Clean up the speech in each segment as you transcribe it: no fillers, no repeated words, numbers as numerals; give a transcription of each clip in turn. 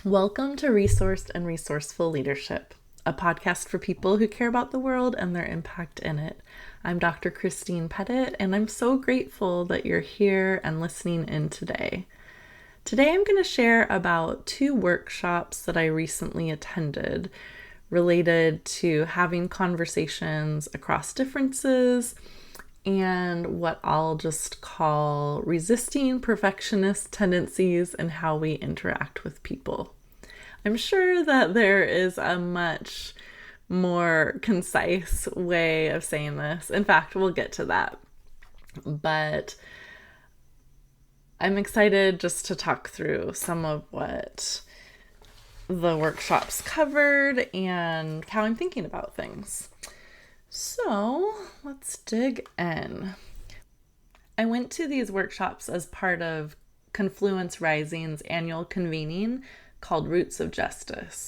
Welcome to Resourced and Resourceful Leadership, a podcast for people who care about the world and their impact in it. I'm Dr. Christine Pettit, and I'm so grateful that you're here and listening in today. Today I'm going to share about 2 workshops that I recently attended related to having conversations across differences and what I'll just call resisting perfectionist tendencies and how we interact with people. I'm sure that there is a much more concise way of saying this. In fact, we'll get to that. But I'm excited just to talk through some of what the workshops covered and how I'm thinking about things. So let's dig in. I went to these workshops as part of Confluence Rising's annual convening called Roots of Justice.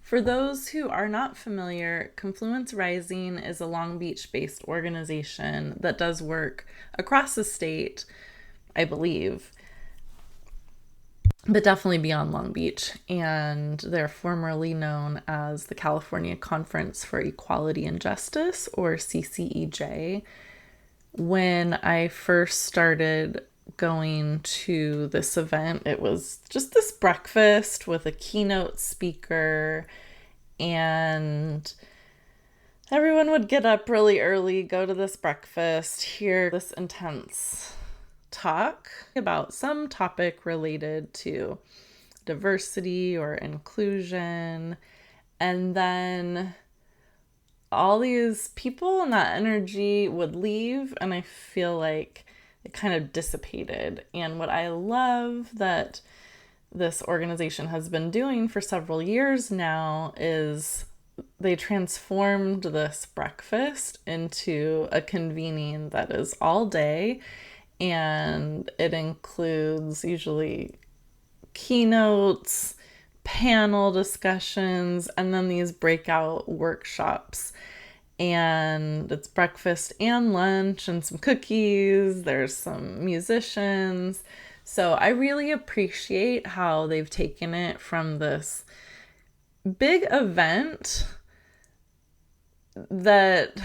For those who are not familiar, Confluence Rising is a Long Beach-based organization that does work across the state, I believe, but definitely beyond Long Beach, and they're formerly known as the California Conference for Equality and Justice, or CCEJ. When I first started going to this event, it was just this breakfast with a keynote speaker, and everyone would get up really early, go to this breakfast, hear this intense talk about some topic related to diversity or inclusion, and then all these people and that energy would leave, and I feel like it kind of dissipated. And what I love that this organization has been doing for several years now is they transformed this breakfast into a convening that is all day, and it includes usually keynotes, panel discussions, and then these breakout workshops. And it's breakfast and lunch and some cookies. There's some musicians. So I really appreciate how they've taken it from this big event that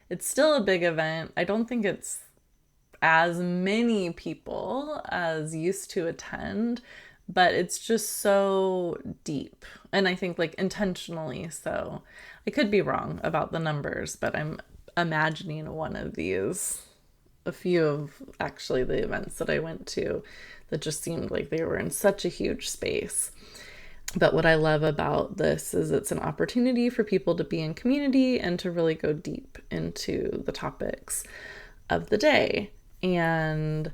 it's still a big event. I don't think it's as many people as used to attend, but it's just so deep, and I think like intentionally so. I could be wrong about the numbers, but I'm imagining one of these, a few of actually the events that I went to that just seemed like they were in such a huge space. But what I love about this is it's an opportunity for people to be in community and to really go deep into the topics of the day. And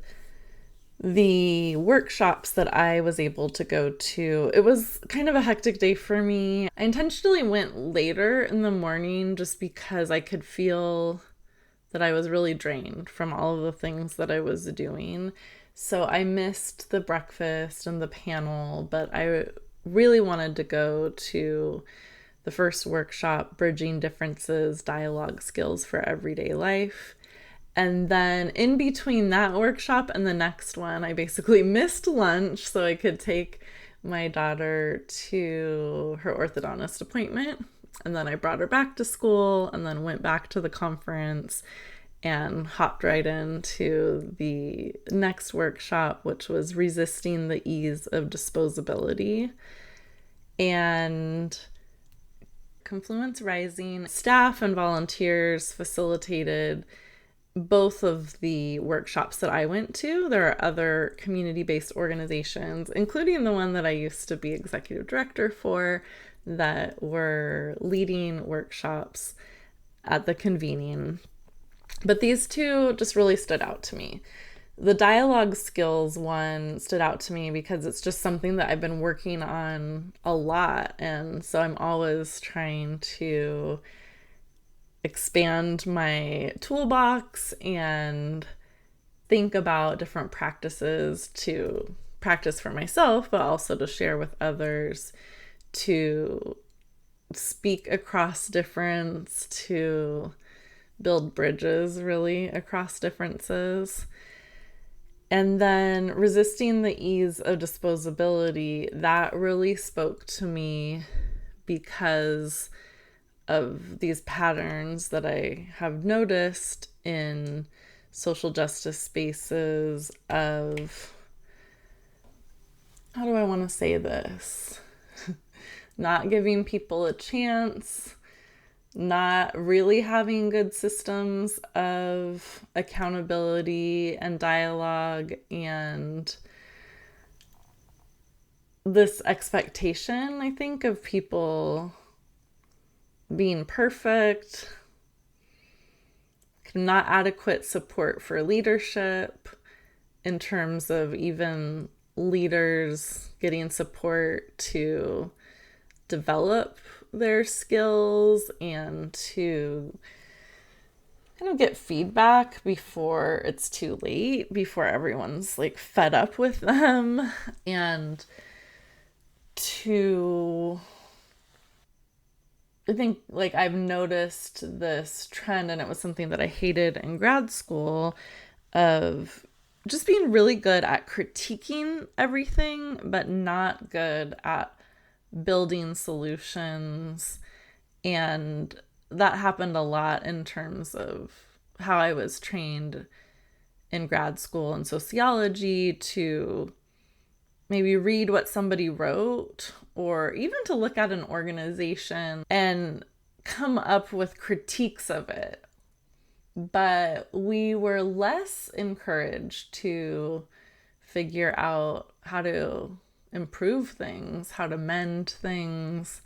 the workshops that I was able to go to, it was kind of a hectic day for me. I intentionally went later in the morning just because I could feel that I was really drained from all of the things that I was doing. So I missed the breakfast and the panel, but I really wanted to go to the first workshop, Bridging Differences, Dialogue Skills for Everyday Life. And then in between that workshop and the next one, I basically missed lunch so I could take my daughter to her orthodontist appointment. And then I brought her back to school and then went back to the conference and hopped right into the next workshop, which was Resisting the Ease of Disposability. And Confluence Rising staff and volunteers facilitated both of the workshops that I went to. There are other community-based organizations, including the one that I used to be executive director for, that were leading workshops at the convening. But these 2 just really stood out to me. The dialogue skills one stood out to me because it's just something that I've been working on a lot. And so I'm always trying to expand my toolbox and think about different practices to practice for myself, but also to share with others, to speak across difference, to build bridges really across differences. And then resisting the ease of disposability, that really spoke to me because of these patterns that I have noticed in social justice spaces of, how do I want to say this? Not giving people a chance, not really having good systems of accountability and dialogue, and this expectation, I think, of people being perfect, not adequate support for leadership in terms of even leaders getting support to develop their skills and to kind of get feedback before it's too late, before everyone's like fed up with them, and to, I think, like, I've noticed this trend, and it was something that I hated in grad school, of just being really good at critiquing everything, but not good at building solutions. And that happened a lot in terms of how I was trained in grad school in sociology, to maybe read what somebody wrote, or even to look at an organization and come up with critiques of it. But we were less encouraged to figure out how to improve things, how to mend things,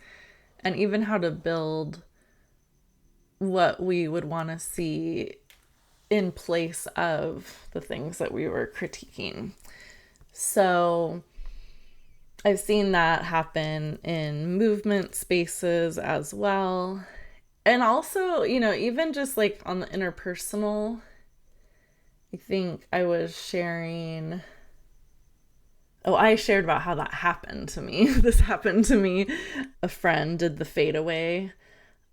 and even how to build what we would want to see in place of the things that we were critiquing. So I've seen that happen in movement spaces as well. And also, even just like on the interpersonal, I think I was sharing. Oh, I shared about how that happened to me. This happened to me. A friend did the fade away,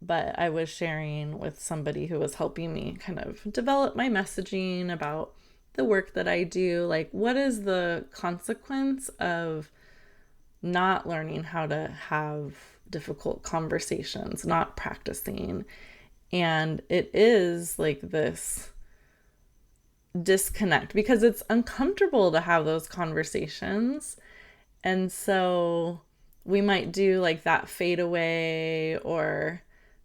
but I was sharing with somebody who was helping me kind of develop my messaging about the work that I do. Like, what is the consequence of not learning how to have difficult conversations, not practicing? And it is like this disconnect because it's uncomfortable to have those conversations. And so we might do like that fade away or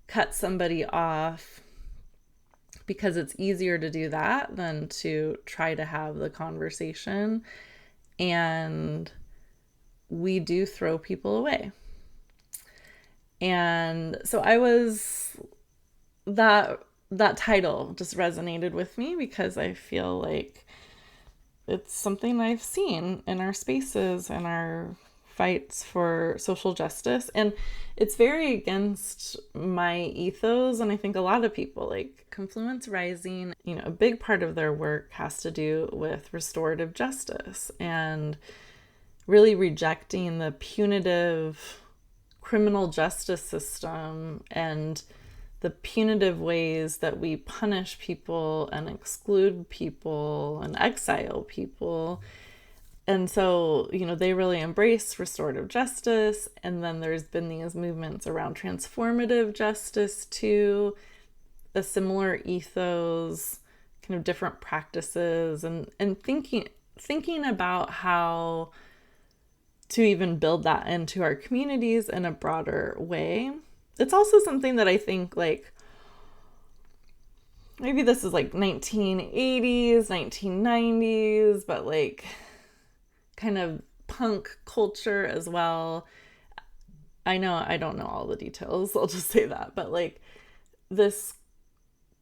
cut somebody off because it's easier to do that than to try to have the conversation. And we do throw people away. And so that title just resonated with me because I feel like it's something I've seen in our spaces and our fights for social justice. And it's very against my ethos. And I think a lot of people, like Confluence Rising, a big part of their work has to do with restorative justice and really rejecting the punitive criminal justice system and the punitive ways that we punish people and exclude people and exile people. And so, they really embrace restorative justice. And then there's been these movements around transformative justice too, a similar ethos, kind of different practices, and thinking about how to even build that into our communities in a broader way. It's also something that I think, like, maybe this is like 1980s, 1990s, but like kind of punk culture as well. I don't know all the details, I'll just say that, but like this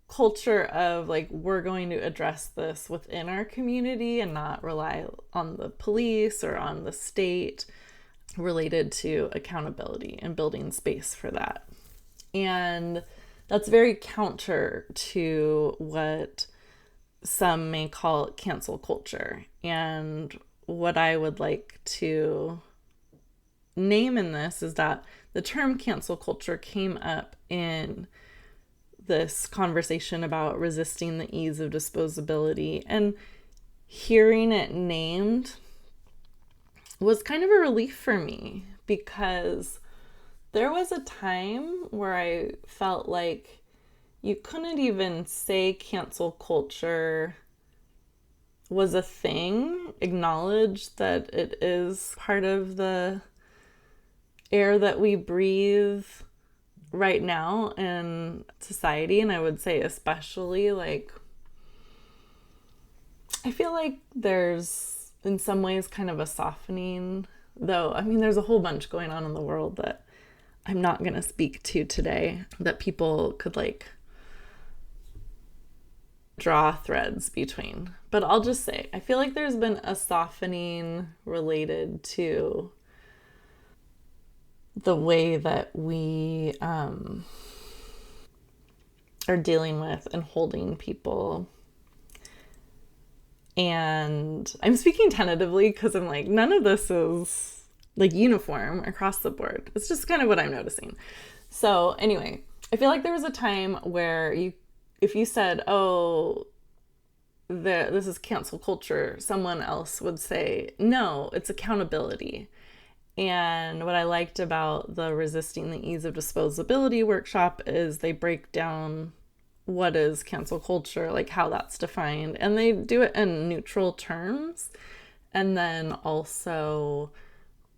culture of like, we're going to address this within our community and not rely on the police or on the state, related to accountability and building space for that. And that's very counter to what some may call cancel culture. And what I would like to name in this is that the term cancel culture came up in this conversation about resisting the ease of disposability. And hearing it named was kind of a relief for me, because there was a time where I felt like you couldn't even say cancel culture was a thing, acknowledge that it is part of the air that we breathe right now in society. And I would say especially, like, I feel like there's in some ways kind of a softening, though. I mean, there's a whole bunch going on in the world that I'm not going to speak to today that people could like draw threads between. But I'll just say, I feel like there's been a softening related to the way that we are dealing with and holding people. And I'm speaking tentatively because I'm like, none of this is like uniform across the board. It's just kind of what I'm noticing. So anyway, I feel like there was a time where if you said, oh, this is cancel culture, someone else would say, no, it's accountability. And what I liked about the Resisting the Ease of Disposability workshop is they break down what is cancel culture, like how that's defined, and they do it in neutral terms. And then also,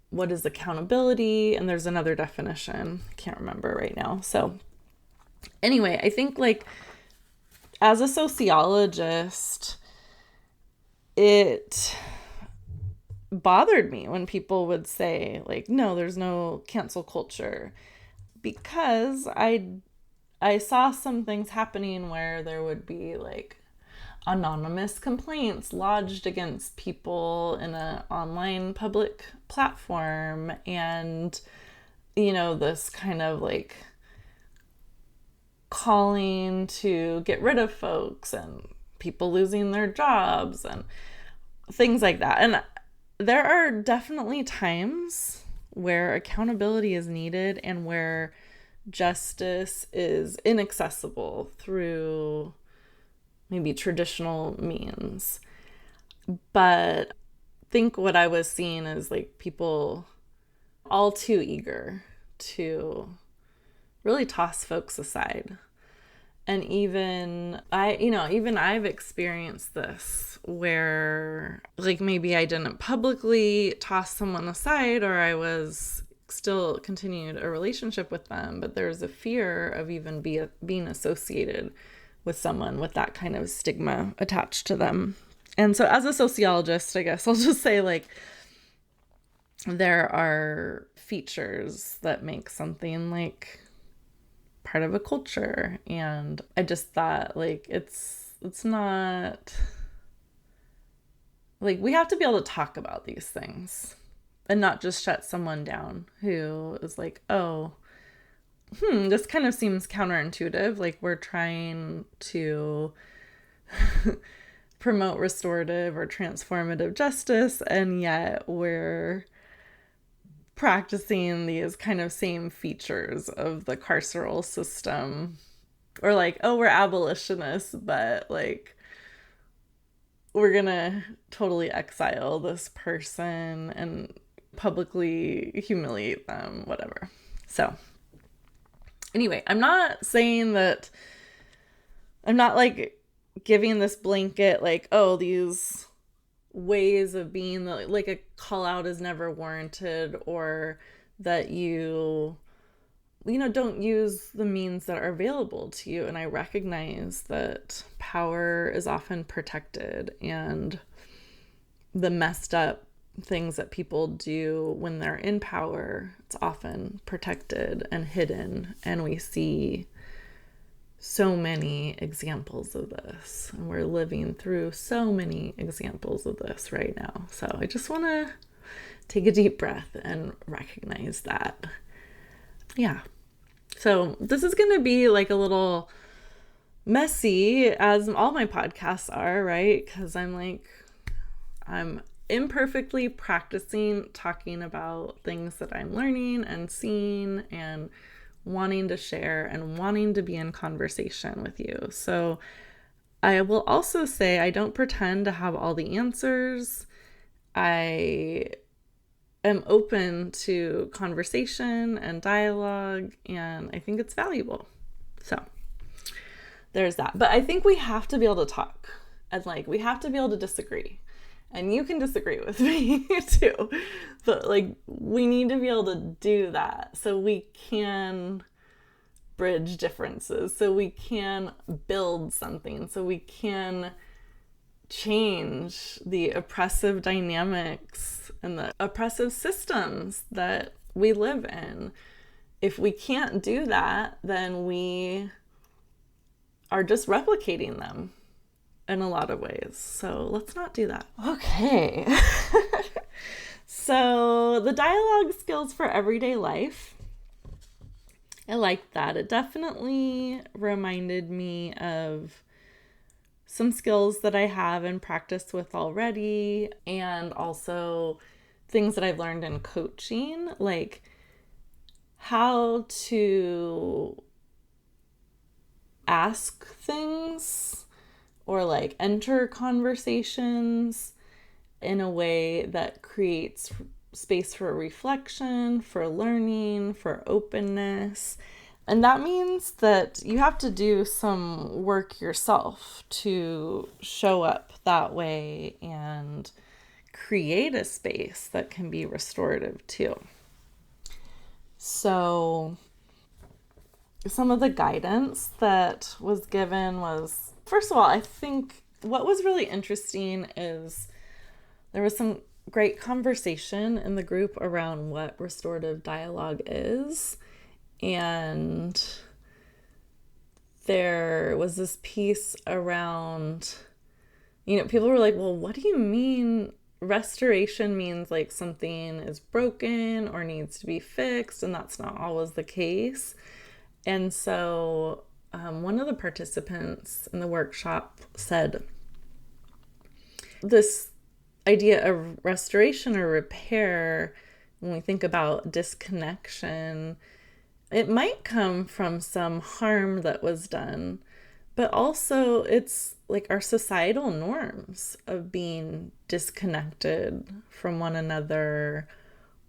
what is accountability? And there's another definition, I can't remember right now. So anyway, I think like as a sociologist, it bothered me when people would say like, no, there's no cancel culture, because I saw some things happening where there would be like anonymous complaints lodged against people in an online public platform, and this kind of like calling to get rid of folks and people losing their jobs and things like that. And there are definitely times where accountability is needed and where justice is inaccessible through maybe traditional means. But I think what I was seeing is like people all too eager to really toss folks aside. And even I've experienced this where like maybe I didn't publicly toss someone aside, or I was still continued a relationship with them, but there's a fear of even being associated with someone with that kind of stigma attached to them. And so as a sociologist, I guess I'll just say like there are features that make something like part of a culture, and I just thought like it's not like we have to be able to talk about these things and not just shut someone down who is like, oh, this kind of seems counterintuitive. Like we're trying to promote restorative or transformative justice, and yet we're practicing these kind of same features of the carceral system. Or like, oh, we're abolitionists, but like we're gonna totally exile this person and publicly humiliate them, whatever. So anyway, I'm not saying that, I'm not like giving this blanket like, oh, these ways of being like a call out is never warranted, or that you don't use the means that are available to you. And I recognize that power is often protected, and the messed up things that people do when they're in power, it's often protected and hidden. And we see so many examples of this, and we're living through so many examples of this right now. So I just want to take a deep breath and recognize that. Yeah. So this is going to be like a little messy, as all my podcasts are, right? Because I'm imperfectly practicing talking about things that I'm learning and seeing and wanting to share and wanting to be in conversation with you. So I will also say I don't pretend to have all the answers. I am open to conversation and dialogue, and I think it's valuable. So there's that. But I think we have to be able to talk, and like we have to be able to disagree. And you can disagree with me too. But like we need to be able to do that so we can bridge differences, so we can build something, so we can change the oppressive dynamics and the oppressive systems that we live in. If we can't do that, then we are just replicating them in a lot of ways. So let's not do that. Okay. So the dialogue skills for everyday life. I like that. It definitely reminded me of some skills that I have and practice with already, and also things that I've learned in coaching, like how to ask things or like enter conversations in a way that creates space for reflection, for learning, for openness. And that means that you have to do some work yourself to show up that way and create a space that can be restorative too. So some of the guidance that was given was, first of all, I think what was really interesting is there was some great conversation in the group around what restorative dialogue is. And there was this piece around, people were like, well, what do you mean restoration means like something is broken or needs to be fixed? And that's not always the case. And so one of the participants in the workshop said, this idea of restoration or repair, when we think about disconnection, it might come from some harm that was done, but also it's like our societal norms of being disconnected from one another,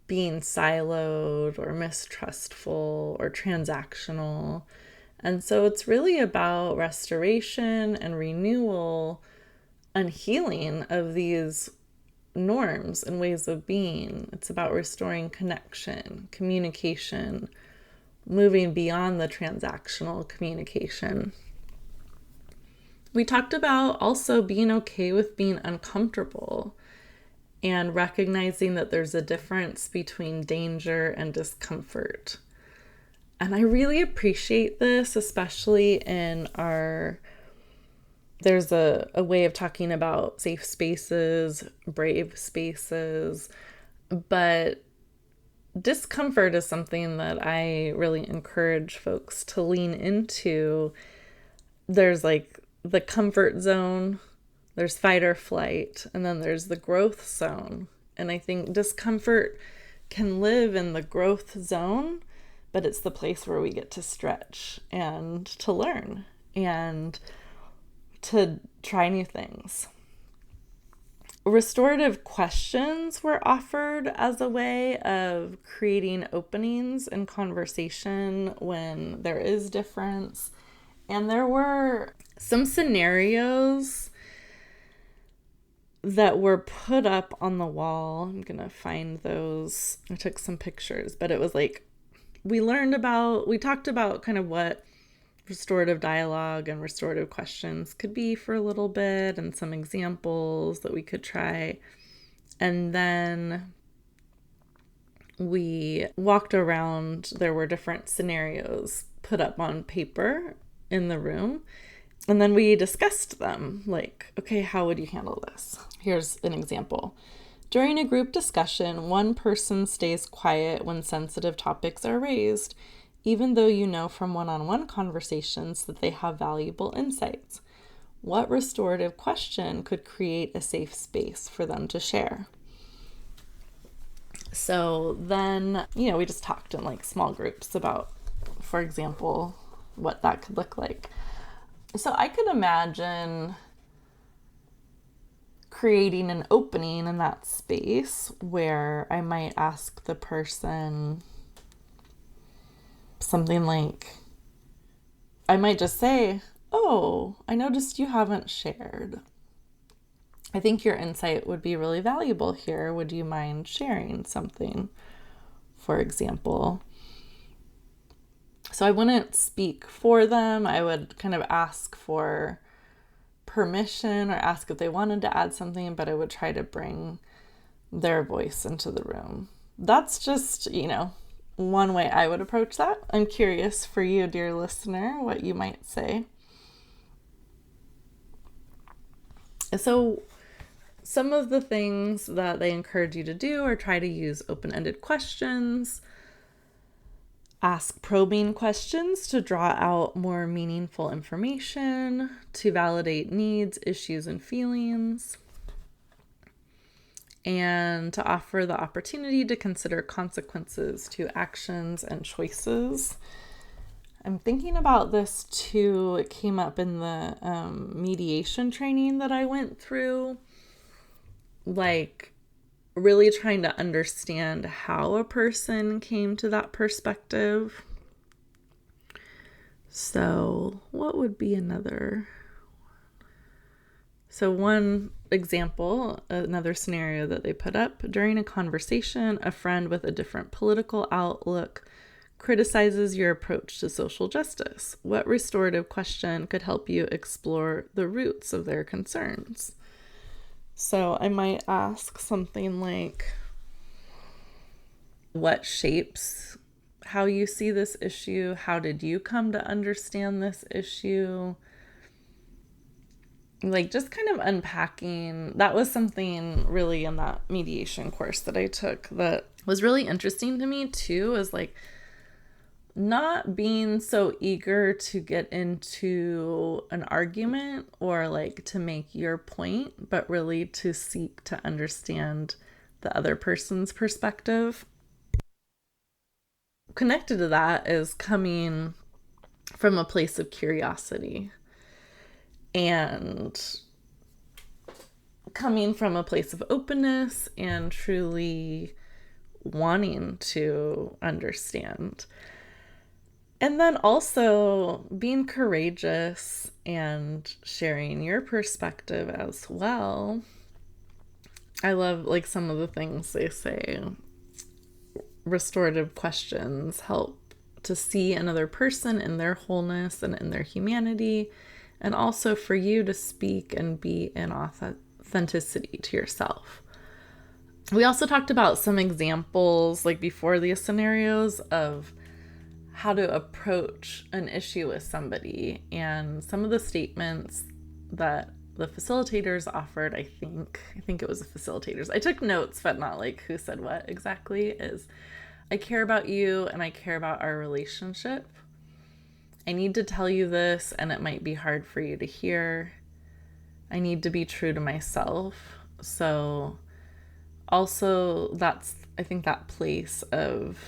being siloed or mistrustful or transactional. And so it's really about restoration and renewal and healing of these norms and ways of being. It's about restoring connection, communication, moving beyond the transactional communication. We talked about also being okay with being uncomfortable and recognizing that there's a difference between danger and discomfort. And I really appreciate this, especially in there's a way of talking about safe spaces, brave spaces, but discomfort is something that I really encourage folks to lean into. There's like the comfort zone, there's fight or flight, and then there's the growth zone. And I think discomfort can live in the growth zone, but it's the place where we get to stretch and to learn and to try new things. Restorative questions were offered as a way of creating openings in conversation when there is difference. And there were some scenarios that were put up on the wall. I'm going to find those. I took some pictures, but it was like, we talked about kind of what restorative dialogue and restorative questions could be for a little bit and some examples that we could try. And then we walked around. There were different scenarios put up on paper in the room. And then we discussed them, like, okay, how would you handle this? Here's an example. During a group discussion, one person stays quiet when sensitive topics are raised, even though you know from one-on-one conversations that they have valuable insights. What restorative question could create a safe space for them to share? So then, we just talked in like small groups about, for example, what that could look like. So I could imagine creating an opening in that space where I might ask the person something like, I might just say, "Oh, I noticed you haven't shared. I think your insight would be really valuable here. Would you mind sharing something?" For example. So I wouldn't speak for them. I would kind of ask for permission or ask if they wanted to add something, but I would try to bring their voice into the room. That's just, one way I would approach that. I'm curious for you, dear listener, what you might say. So, some of the things that they encourage you to do are try to use open-ended questions, ask probing questions to draw out more meaningful information, to validate needs, issues, and feelings, and to offer the opportunity to consider consequences to actions and choices. I'm thinking about this too. It came up in the mediation training that I went through. Like, really trying to understand how a person came to that perspective. So, what would be another? So, one example, another scenario that they put up: during a conversation, a friend with a different political outlook criticizes your approach to social justice. What restorative question could help you explore the roots of their concerns? So I might ask something like, what shapes how you see this issue? How did you come to understand this issue? Like, just kind of unpacking. That was something really in that mediation course that I took that was really interesting to me too, is like not being so eager to get into an argument or like to make your point, but really to seek to understand the other person's perspective. Connected to that is coming from a place of curiosity and coming from a place of openness and truly wanting to understand. And then also being courageous and sharing your perspective as well. I love like some of the things they say. Restorative questions help to see another person in their wholeness and in their humanity, and also for you to speak and be in authenticity to yourself. We also talked about some examples, like before these scenarios, of how to approach an issue with somebody, and some of the statements that the facilitators offered, I think it was the facilitators. I took notes, but not like who said what exactly, is I care about you and I care about our relationship. I need to tell you this and it might be hard for you to hear. I need to be true to myself. So also that's, I think, that place of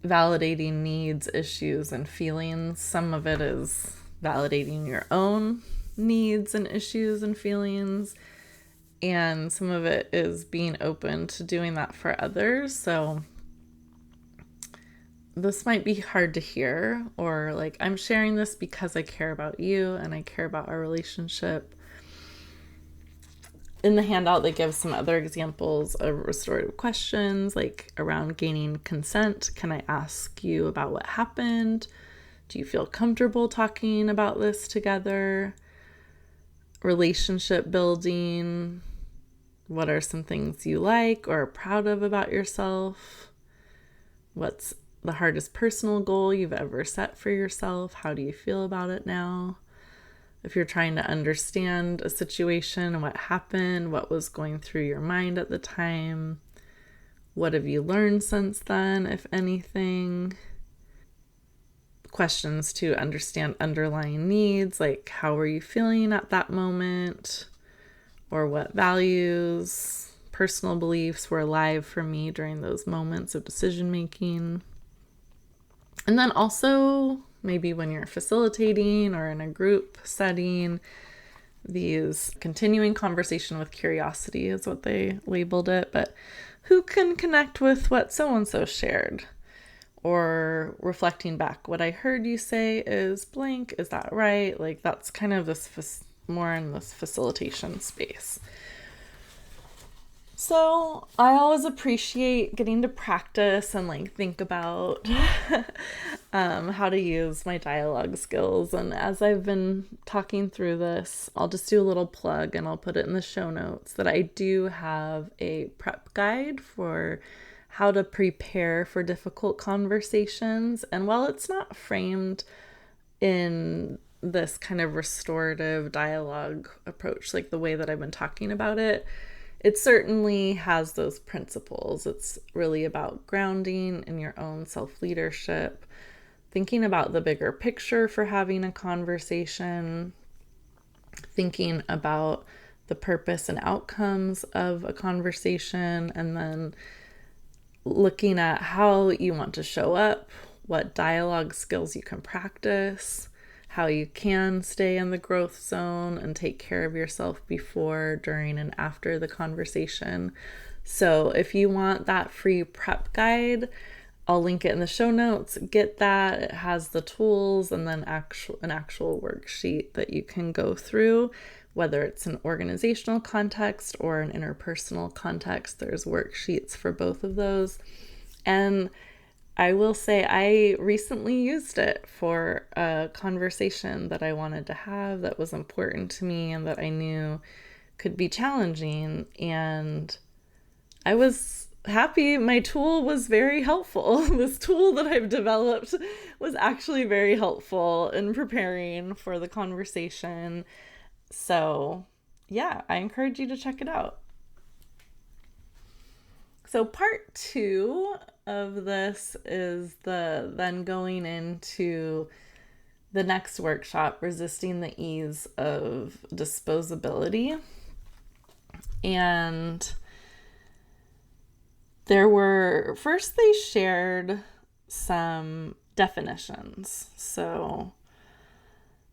validating needs, issues, and feelings. Some of it is validating your own needs and issues and feelings, and some of it is being open to doing that for others. So this might be hard to hear, or like, I'm sharing this because I care about you and I care about our relationship. In the handout, they give some other examples of restorative questions, like around gaining consent. Can I ask you about what happened? Do you feel comfortable talking about this together? Relationship building. What are some things you like or are proud of about yourself? What's the hardest personal goal you've ever set for yourself? How do you feel about it now? If you're trying to understand a situation and what happened, what was going through your mind at the time, what have you learned since then, if anything? Questions to understand underlying needs, like how were you feeling at that moment, or what values, personal beliefs were alive for me during those moments of decision making. And then also maybe when you're facilitating or in a group setting, these continuing conversation with curiosity is what they labeled it, but who can connect with what so-and-so shared? Or reflecting back, what I heard you say is blank, is that right? Like that's kind of this more in this facilitation space. So I always appreciate getting to practice and like think about how to use my dialogue skills. And as I've been talking through this, I'll just do a little plug and I'll put it in the show notes that I do have a prep guide for how to prepare for difficult conversations. And while it's not framed in this kind of restorative dialogue approach, like the way that I've been talking about it, it certainly has those principles. It's really about grounding in your own self-leadership, thinking about the bigger picture for having a conversation, thinking about the purpose and outcomes of a conversation, and then looking at how you want to show up, what dialogue skills you can practice, how you can stay in the growth zone and take care of yourself before, during, and after the conversation. So if you want that free prep guide, I'll link it in the show notes. Get that. It has the tools and then an actual worksheet that you can go through, whether it's an organizational context or an interpersonal context. There's worksheets for both of those. And I will say I recently used it for a conversation that I wanted to have that was important to me and that I knew could be challenging. And I was happy. My tool was very helpful. This tool that I've developed was actually very helpful in preparing for the conversation. So yeah, I encourage you to check it out. So part 2 of this is then going into the next workshop, Resisting the Ease of Disposability. And they shared some definitions. So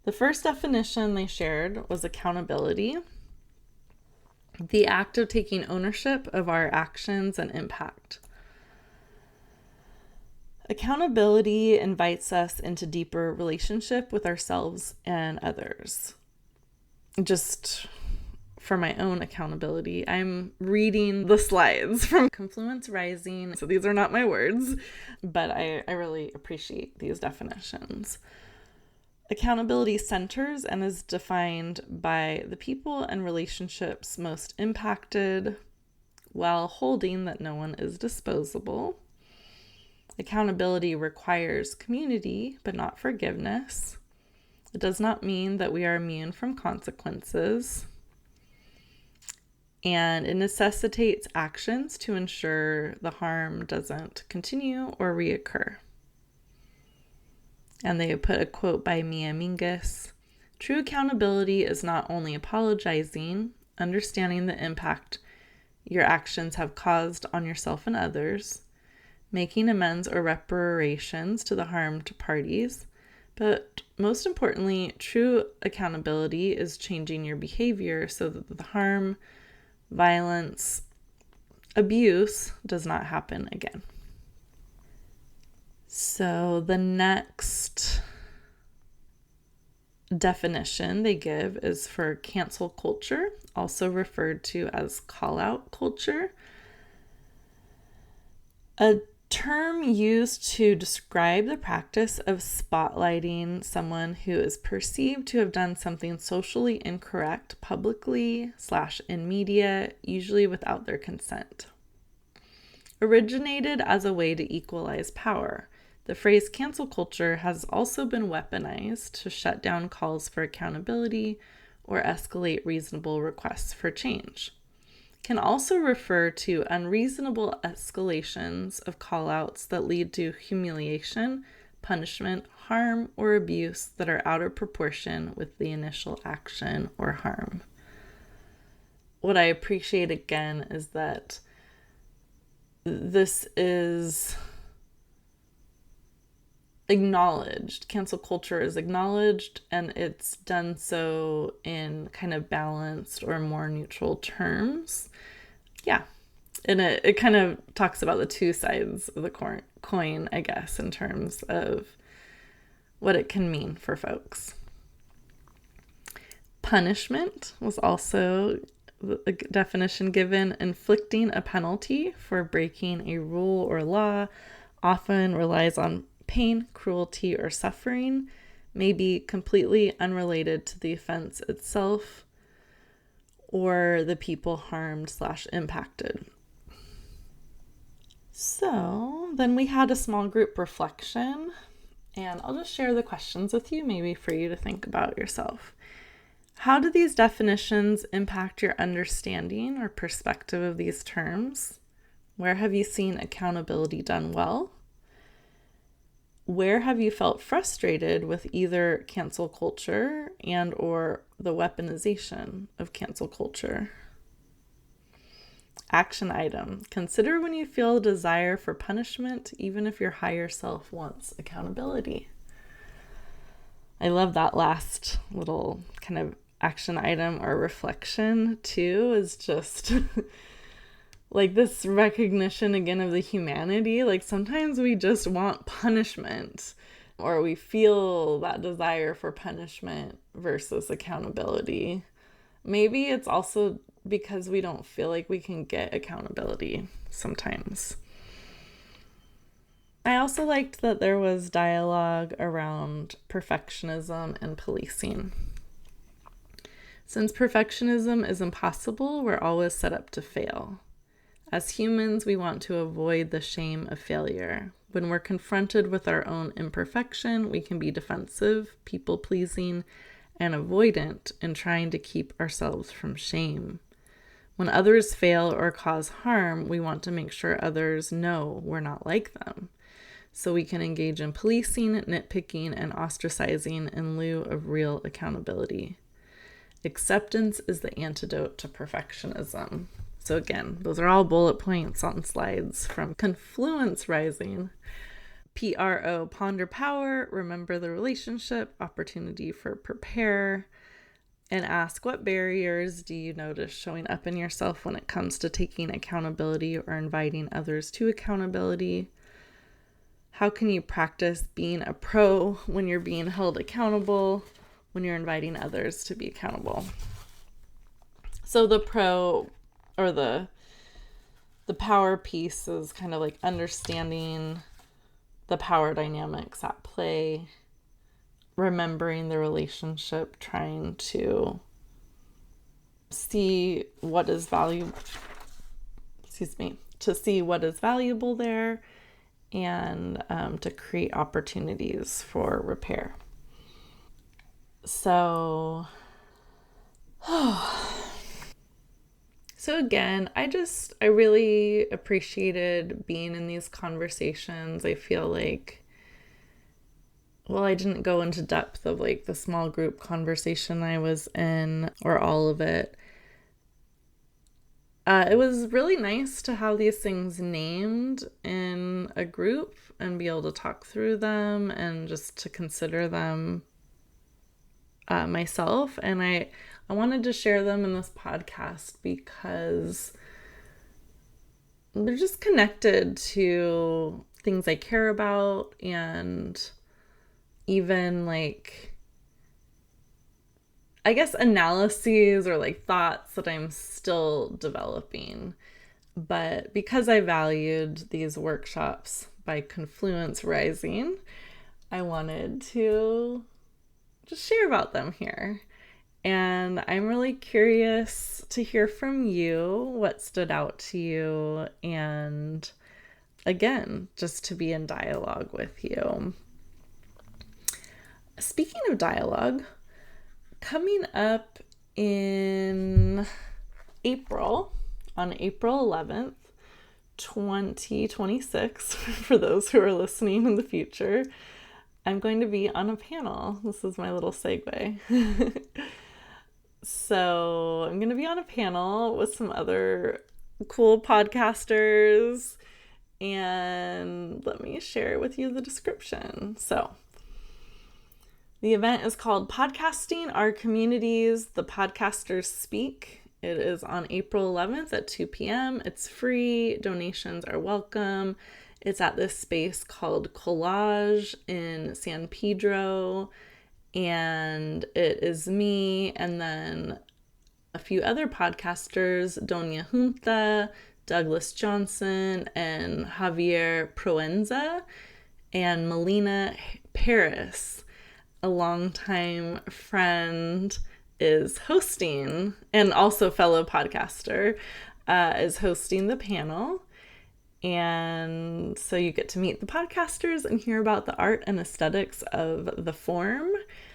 the first definition they shared was accountability, the act of taking ownership of our actions and impact. Accountability invites us into deeper relationship with ourselves and others. Just for my own accountability, I'm reading the slides from Confluence Rising. So these are not my words, but I really appreciate these definitions. Accountability centers and is defined by the people and relationships most impacted while holding that no one is disposable. Accountability requires community, but not forgiveness. It does not mean that we are immune from consequences. And it necessitates actions to ensure the harm doesn't continue or reoccur. And they put a quote by Mia Mingus. True accountability is not only apologizing, understanding the impact your actions have caused on yourself and others, making amends or reparations to the harmed parties, but most importantly, true accountability is changing your behavior so that the harm, violence, abuse does not happen again. So the next definition they give is for cancel culture, also referred to as call-out culture. A term used to describe the practice of spotlighting someone who is perceived to have done something socially incorrect publicly / in media, usually without their consent. Originated as a way to equalize power, the phrase cancel culture has also been weaponized to shut down calls for accountability or escalate reasonable requests for change. Can also refer to unreasonable escalations of call-outs that lead to humiliation, punishment, harm, or abuse that are out of proportion with the initial action or harm. What I appreciate again is that this is acknowledged. Cancel culture is acknowledged, and it's done so in kind of balanced or more neutral terms. Yeah. And it kind of talks about the two sides of the coin, I guess, in terms of what it can mean for folks. Punishment was also a definition given: inflicting a penalty for breaking a rule or law, often relies on pain, cruelty, or suffering, may be completely unrelated to the offense itself or the people harmed/impacted. So then we had a small group reflection, and I'll just share the questions with you, maybe for you to think about yourself. How do these definitions impact your understanding or perspective of these terms? Where have you seen accountability done well? Where have you felt frustrated with either cancel culture and or the weaponization of cancel culture? Action item: consider when you feel a desire for punishment, even if your higher self wants accountability. I love that last little kind of action item or reflection too, is just like this recognition again of the humanity. Like sometimes we just want punishment, or we feel that desire for punishment versus accountability. Maybe it's also because we don't feel like we can get accountability sometimes. I also liked that there was dialogue around perfectionism and policing. Since perfectionism is impossible, we're always set up to fail. As humans, we want to avoid the shame of failure. When we're confronted with our own imperfection, we can be defensive, people-pleasing, and avoidant in trying to keep ourselves from shame. When others fail or cause harm, we want to make sure others know we're not like them, so we can engage in policing, nitpicking, and ostracizing in lieu of real accountability. Acceptance is the antidote to perfectionism. So again, those are all bullet points on slides from Confluence Rising. PRO, ponder power, remember the relationship, opportunity for prepare, and ask, what barriers do you notice showing up in yourself when it comes to taking accountability or inviting others to accountability? How can you practice being a pro when you're being held accountable, when you're inviting others to be accountable? So the pro, or the power piece, is kind of like understanding the power dynamics at play, remembering the relationship, trying to see what is valuable there, and to create opportunities for repair. So again, I really appreciated being in these conversations. I feel like, well, I didn't go into depth of like the small group conversation I was in or all of it. It was really nice to have these things named in a group and be able to talk through them and just to consider them myself. And I wanted to share them in this podcast because they're just connected to things I care about, and even like, I guess, analyses or like thoughts that I'm still developing. But because I valued these workshops by Confluence Rising, I wanted to just share about them here. And I'm really curious to hear from you what stood out to you, and again, just to be in dialogue with you. Speaking of dialogue, coming up in April, on April 11th, 2026, for those who are listening in the future, I'm going to be on a panel. This is my little segue. So I'm going to be on a panel with some other cool podcasters, And let me share with you the description. So, the event is called Podcasting Our Communities, The Podcasters Speak. It is on April 11th at 2 p.m. It's free. Donations are welcome. It's at this space called Collage in San Pedro. And it is me and then a few other podcasters, Doña Junta, Douglas Johnson, and Javier Proenza, and Melina Paris, a longtime friend, is hosting, and also fellow podcaster, is hosting the panel. And so you get to meet the podcasters and hear about the art and aesthetics of the form.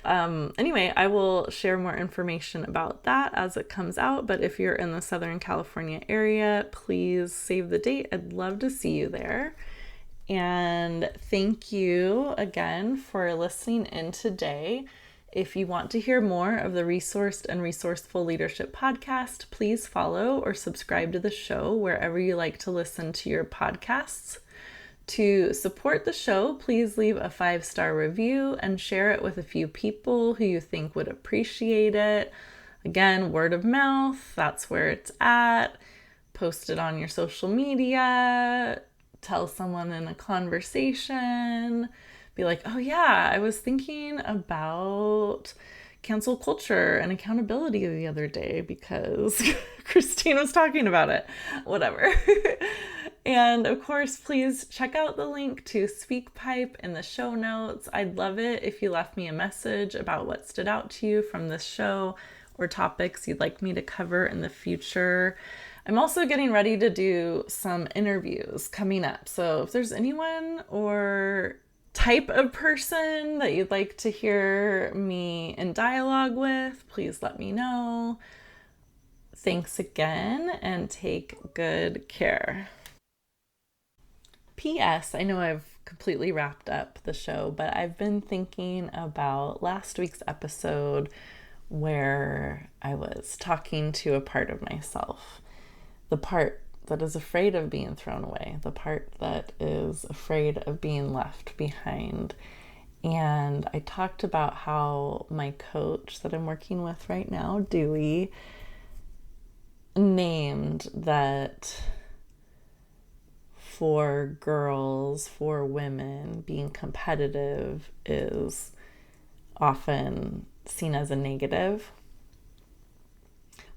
Anyway, I will share more information about that as it comes out. But if you're in the Southern California area, please save the date. I'd love to see you there. And thank you again for listening in today. If you want to hear more of the Resourced and Resourceful Leadership podcast, please follow or subscribe to the show wherever you like to listen to your podcasts. To support the show, please leave a 5-star review and share it with a few people who you think would appreciate it. Again, word of mouth, that's where it's at. Post it on your social media. Tell someone in a conversation. Be like, oh yeah, I was thinking about cancel culture and accountability the other day because Christine was talking about it. Whatever. And of course, please check out the link to SpeakPipe in the show notes. I'd love it if you left me a message about what stood out to you from this show or topics you'd like me to cover in the future. I'm also getting ready to do some interviews coming up. So if there's anyone or type of person that you'd like to hear me in dialogue with, please let me know. Thanks again and take good care. P.S. I know I've completely wrapped up the show, but I've been thinking about last week's episode where I was talking to a part of myself. The part that is afraid of being thrown away, the part that is afraid of being left behind. And I talked about how my coach that I'm working with right now, Dewey, named that for girls, for women, being competitive is often seen as a negative.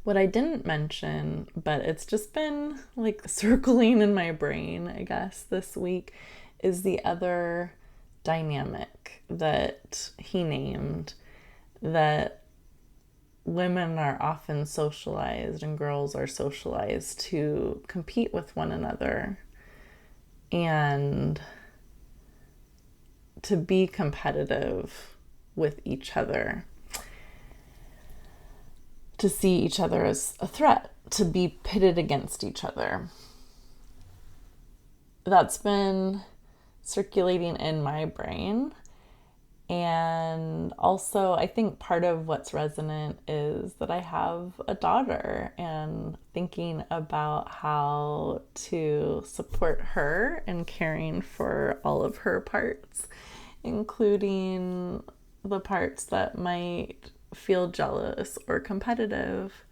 What I didn't mention, but it's just been like circling in my brain, I guess, this week, is the other dynamic that he named, that women are often socialized and girls are socialized to compete with one another and to be competitive with each other, to see each other as a threat, to be pitted against each other. That's been circulating in my brain. And also, I think part of what's resonant is that I have a daughter, and thinking about how to support her and caring for all of her parts, including the parts that might feel jealous or competitive.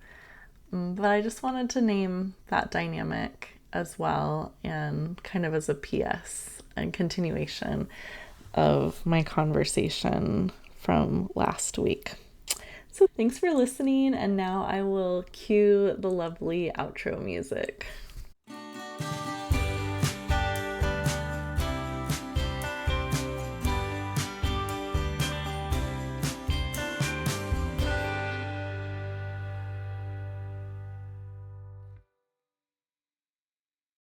But I just wanted to name that dynamic as well, and kind of as a PS and continuation of my conversation from last week. So thanks for listening, and now I will cue the lovely outro music.